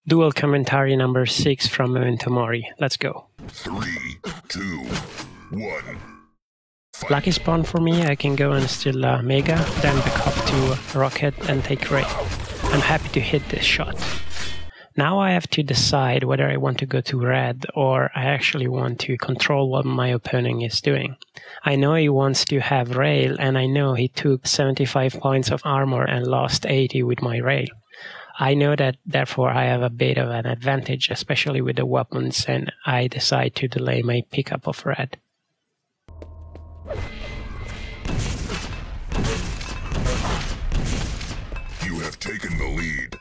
Dual commentary number 6 from Memento Mori. Let's go. 3, 2, 1. Lucky spawn for me, I can go and steal Mega, then back off to Rocket and take Ray. I'm happy to hit this shot. Now I have to decide whether I want to go to red or I actually want to control what my opponent is doing. I know he wants to have rail, and I know he took 75 points of armor and lost 80 with my rail. I know that therefore I have a bit of an advantage, especially with the weapons, and I decide to delay my pickup of red. You have taken the lead.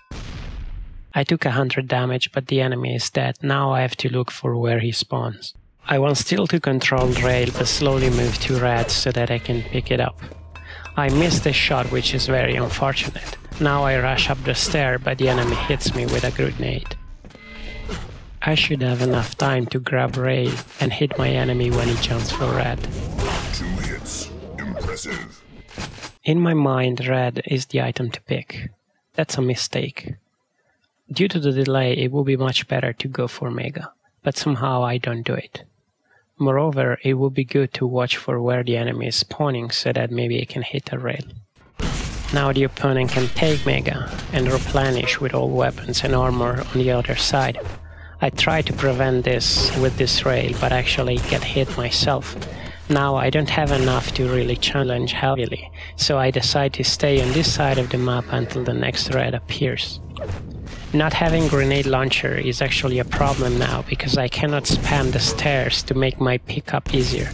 I took 100 damage, but the enemy is dead. Now I have to look for where he spawns. I want still to control rail, but slowly move to red so that I can pick it up. I missed the shot, which is very unfortunate. Now I rush up the stair, but the enemy hits me with a grenade. I should have enough time to grab rail and hit my enemy when he jumps for red. 2 hits. Impressive. In my mind, red is the item to pick. That's a mistake. Due to the delay, it would be much better to go for Mega, but somehow I don't do it. Moreover, it would be good to watch for where the enemy is spawning so that maybe I can hit a rail. Now the opponent can take Mega and replenish with all weapons and armor on the other side. I try to prevent this with this rail, but actually get hit myself. Now I don't have enough to really challenge heavily, so I decide to stay on this side of the map until the next red appears. Not having grenade launcher is actually a problem now, because I cannot spam the stairs to make my pickup easier.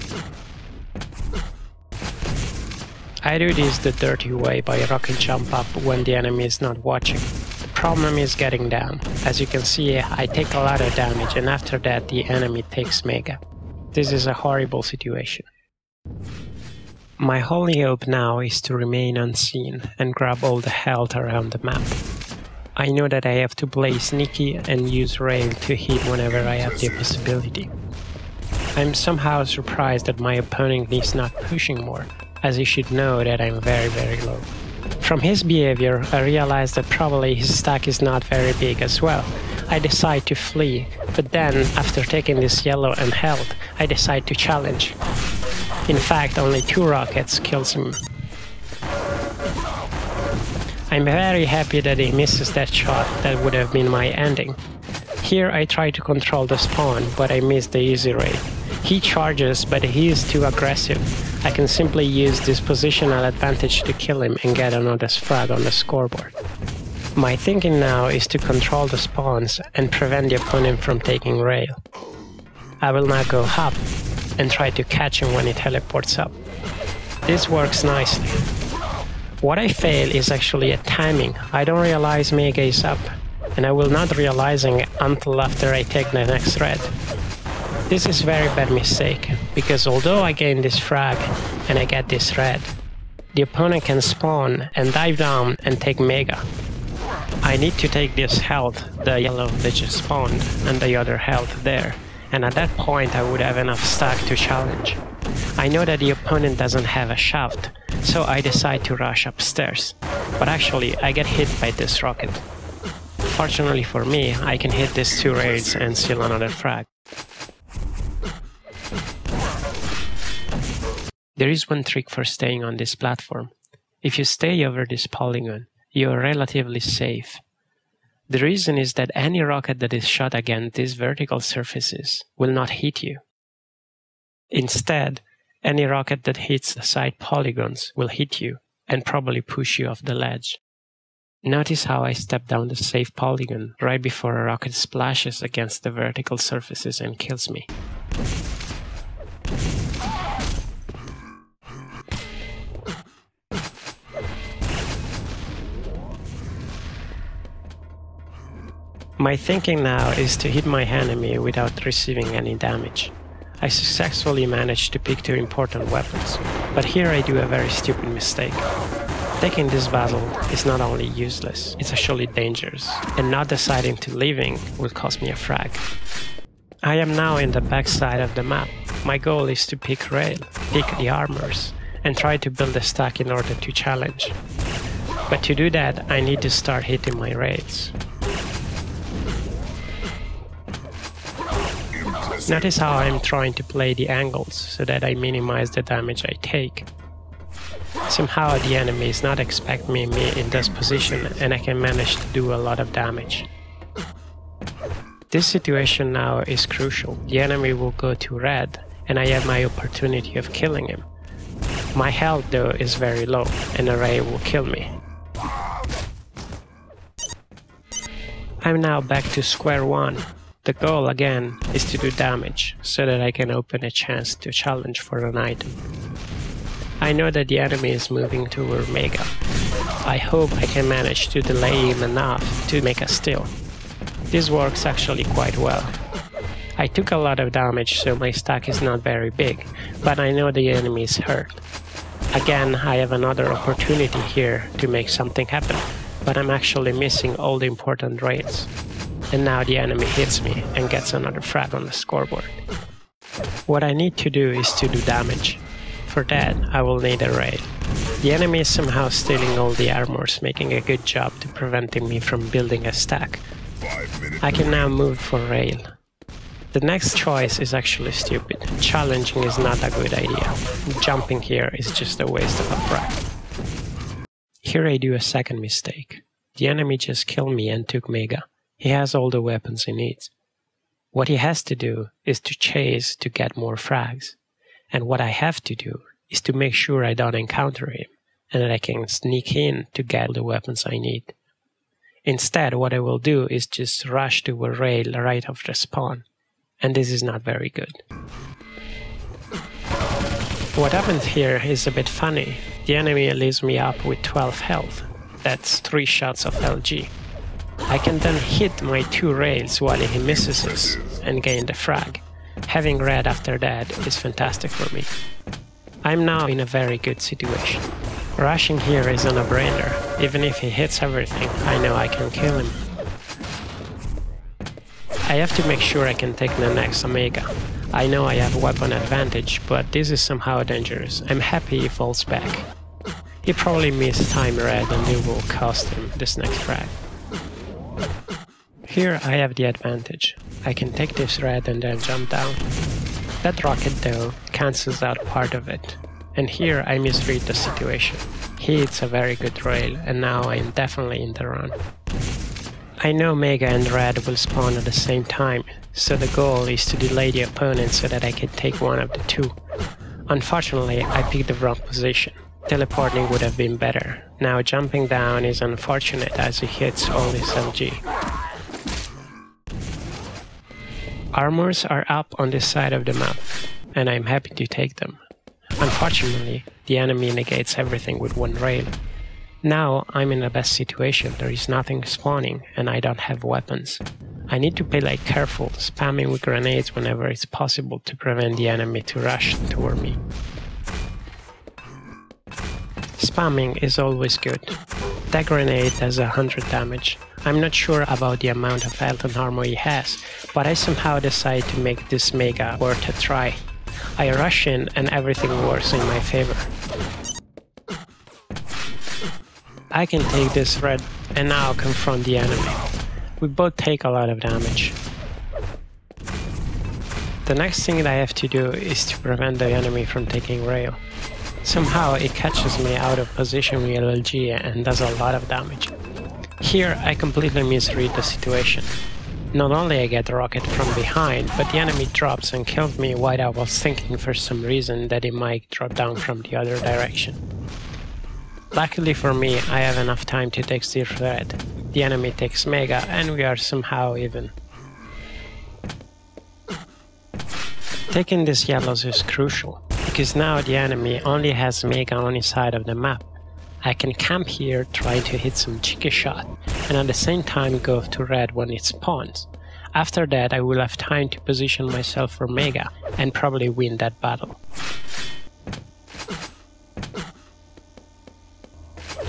I do this the dirty way by rocket jump up when the enemy is not watching. The problem is getting down. As you can see, I take a lot of damage, and after that the enemy takes Mega. This is a horrible situation. My only hope now is to remain unseen and grab all the health around the map. I know that I have to play sneaky and use rail to hit whenever I have the possibility. I'm somehow surprised that my opponent is not pushing more, as he should know that I'm very low. From his behavior, I realize that probably his stack is not very big as well. I decide to flee, but then, after taking this yellow and health, I decide to challenge. In fact, only 2 rockets kills him. I'm very happy that he misses that shot. That would have been my ending. Here I try to control the spawn, but I miss the easy raid. He charges, but he is too aggressive. I can simply use this positional advantage to kill him and get another frag on the scoreboard. My thinking now is to control the spawns and prevent the opponent from taking rail. I will now go up and try to catch him when he teleports up. This works nicely. What I fail is actually at timing. I don't realize Mega is up, and I will not realizing it until after I take the next red. This is very bad mistake, because although I gain this frag and I get this red, the opponent can spawn and dive down and take Mega. I need to take this health, the yellow that just spawned, and the other health there, and at that point I would have enough stack to challenge. I know that the opponent doesn't have a shaft, so I decide to rush upstairs, but actually I get hit by this rocket. Fortunately for me, I can hit these 2 raids and steal another frag. There is one trick for staying on this platform. If you stay over this polygon, you are relatively safe. The reason is that any rocket that is shot against these vertical surfaces will not hit you. Instead, any rocket that hits the side polygons will hit you and probably push you off the ledge. Notice how I step down the safe polygon right before a rocket splashes against the vertical surfaces and kills me. My thinking now is to hit my enemy without receiving any damage. I successfully managed to pick 2 important weapons, but here I do a very stupid mistake. Taking this battle is not only useless, it's actually dangerous, and not deciding to leaving will cost me a frag. I am now in the back side of the map. My goal is to pick rail, pick the armors, and try to build a stack in order to challenge. But to do that, I need to start hitting my rails. Notice how I'm trying to play the angles so that I minimize the damage I take. Somehow the enemy is not expecting me in this position and I can manage to do a lot of damage. This situation now is crucial. The enemy will go to red and I have my opportunity of killing him. My health though is very low and a ray will kill me. I'm now back to square one. The goal again is to do damage so that I can open a chance to challenge for an item. I know that the enemy is moving toward Mega. I hope I can manage to delay him enough to make a steal. This works actually quite well. I took a lot of damage so my stack is not very big, but I know the enemy is hurt. Again, I have another opportunity here to make something happen, but I'm actually missing all the important rails. And now the enemy hits me and gets another frag on the scoreboard. What I need to do is to do damage. For that, I will need a rail. The enemy is somehow stealing all the armors, making a good job to preventing me from building a stack. I can now move for rail. The next choice is actually stupid. Challenging is not a good idea. Jumping here is just a waste of a frag. Here I do a second mistake. The enemy just killed me and took Mega. He has all the weapons he needs. What he has to do is to chase to get more frags. And what I have to do is to make sure I don't encounter him and that I can sneak in to get the weapons I need. Instead, what I will do is just rush to a rail right after spawn. And this is not very good. What happened here is a bit funny. The enemy leaves me up with 12 health. That's 3 shots of LG. I can then hit my 2 rails while he misses us and gain the frag. Having red after that is fantastic for me. I'm now in a very good situation. Rushing here is a no-brainer. Even if he hits everything, I know I can kill him. I have to make sure I can take the next Omega. I know I have weapon advantage, but this is somehow dangerous. I'm happy he falls back. He probably missed time red and it will cost him this next frag. Here I have the advantage. I can take this red and then jump down. That rocket though cancels out part of it. And here I misread the situation. He hits a very good rail and now I am definitely in the run. I know Mega and red will spawn at the same time, so the goal is to delay the opponent so that I can take one of the 2. Unfortunately, I picked the wrong position. Teleporting would have been better. Now jumping down is unfortunate as he hits all his LG. Armors are up on this side of the map, and I'm happy to take them. Unfortunately, the enemy negates everything with 1 rail. Now I'm in the best situation, there is nothing spawning and I don't have weapons. I need to play like careful, spamming with grenades whenever it's possible to prevent the enemy to rush toward me. Spamming is always good. That grenade does 100 damage. I'm not sure about the amount of health and armor he has, but I somehow decide to make this Mega worth a try. I rush in and everything works in my favor. I can take this red and now confront the enemy. We both take a lot of damage. The next thing that I have to do is to prevent the enemy from taking rail. Somehow it catches me out of position with LG and does a lot of damage. Here I completely misread the situation. Not only I get the rocket from behind, but the enemy drops and kills me while I was thinking for some reason that it might drop down from the other direction. Luckily for me, I have enough time to take this red. The enemy takes Mega and we are somehow even. Taking this yellows is crucial, because now the enemy only has Mega on his side of the map. I can camp here trying to hit some cheeky shot, and at the same time go to red when it spawns. After that I will have time to position myself for Mega and probably win that battle.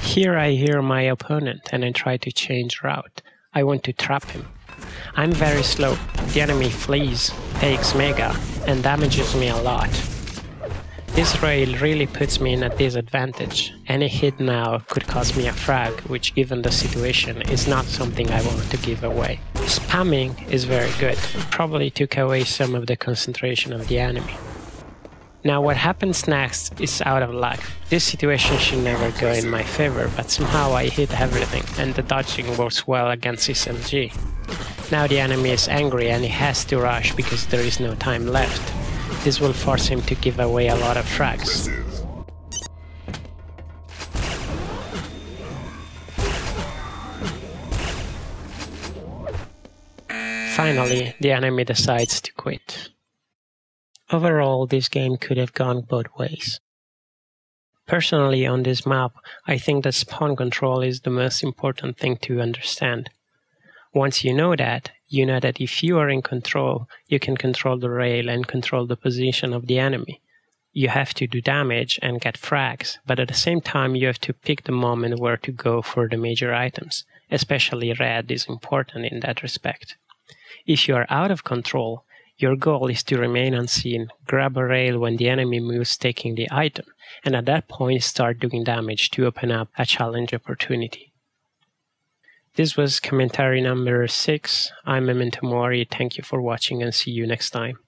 Here I hear my opponent and I try to change route. I want to trap him. I'm very slow. The enemy flees, takes Mega, and damages me a lot. This rail really puts me in a disadvantage. Any hit now could cost me a frag, which given the situation is not something I want to give away. Spamming is very good, probably took away some of the concentration of the enemy. Now what happens next is out of luck. This situation should never go in my favor, but somehow I hit everything, and the dodging works well against SMG. Now the enemy is angry and he has to rush because there is no time left. This will force him to give away a lot of frags. Finally, the enemy decides to quit. Overall, this game could have gone both ways. Personally, on this map, I think that spawn control is the most important thing to understand. Once you know that if you are in control, you can control the rail and control the position of the enemy. You have to do damage and get frags, but at the same time you have to pick the moment where to go for the major items. Especially red is important in that respect. If you are out of control, your goal is to remain unseen, grab a rail when the enemy moves taking the item, and at that point start doing damage to open up a challenge opportunity. This was commentary number 6. I'm Memento Mori. Thank you for watching and see you next time.